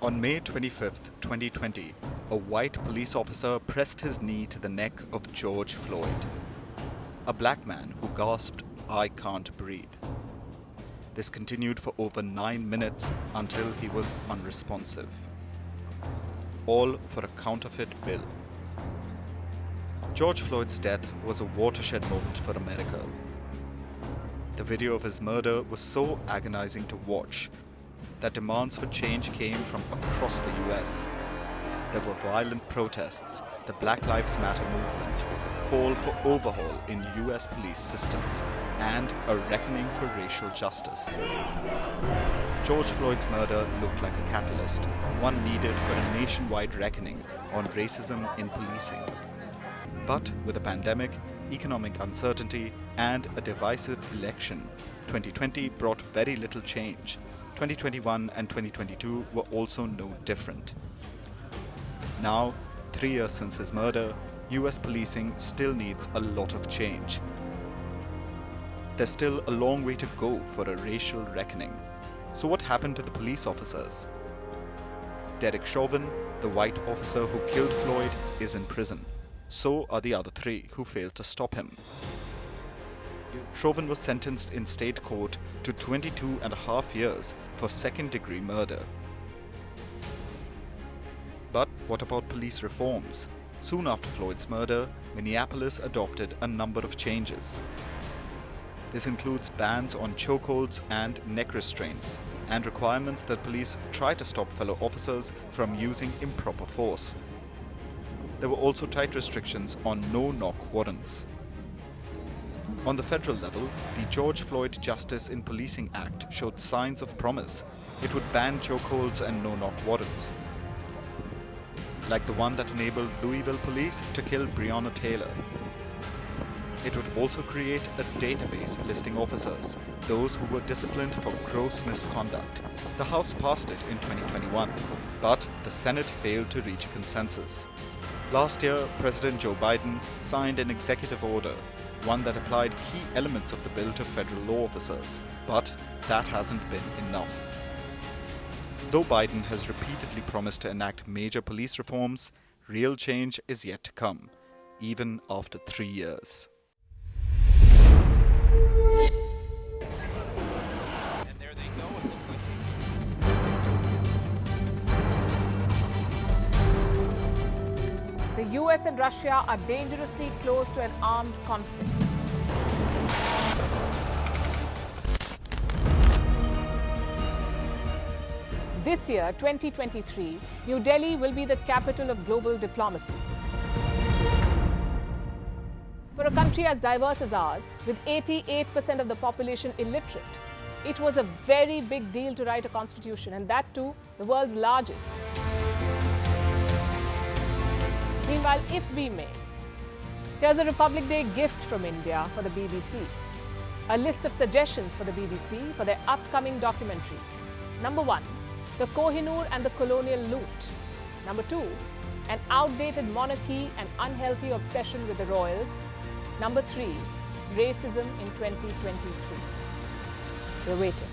On May 25, 2020, a white police officer pressed his knee to the neck of George Floyd, a black man who gasped, "I can't breathe." This continued for over 9 minutes until he was unresponsive. All for a counterfeit bill. George Floyd's death was a watershed moment for America. The video of his murder was so agonizing to watch that demands for change came from across the US. There were violent protests, the Black Lives Matter movement, call for overhaul in US police systems, and a reckoning for racial justice. George Floyd's murder looked like a catalyst, one needed for a nationwide reckoning on racism in policing. But with a pandemic, economic uncertainty, and a divisive election, 2020 brought very little change. 2021 and 2022 were also no different. Now, 3 years since his murder, US policing still needs a lot of change. There's still a long way to go for a racial reckoning. So what happened to the police officers? Derek Chauvin, the white officer who killed Floyd, is in prison. So are the other 3 who failed to stop him. Chauvin was sentenced in state court to 22.5 years for second-degree murder. But what about police reforms? Soon after Floyd's murder, Minneapolis adopted a number of changes. This includes bans on chokeholds and neck restraints, and requirements that police try to stop fellow officers from using improper force. There were also tight restrictions on no-knock warrants. On the federal level, the George Floyd Justice in Policing Act showed signs of promise. It would ban chokeholds and no-knock warrants, like the one that enabled Louisville police to kill Breonna Taylor. It would also create a database listing officers, those who were disciplined for gross misconduct. The House passed it in 2021, but the Senate failed to reach a consensus. Last year, President Joe Biden signed an executive order, one that applied key elements of the bill to federal law officers, but that hasn't been enough. Though Biden has repeatedly promised to enact major police reforms, real change is yet to come, even after 3 years. And there they go. It looks like The US and Russia are dangerously close to an armed conflict. This year, 2023, New Delhi will be the capital of global diplomacy. For a country as diverse as ours, with 88% of the population illiterate, it was a very big deal to write a constitution, and that too, the world's largest. Meanwhile, if we may, here's a Republic Day gift from India for the BBC. A list of suggestions for the BBC for their upcoming documentaries. Number 1, the Kohinoor and the colonial loot. Number 2, an outdated monarchy and unhealthy obsession with the royals. Number 3, racism in 2023. We're waiting.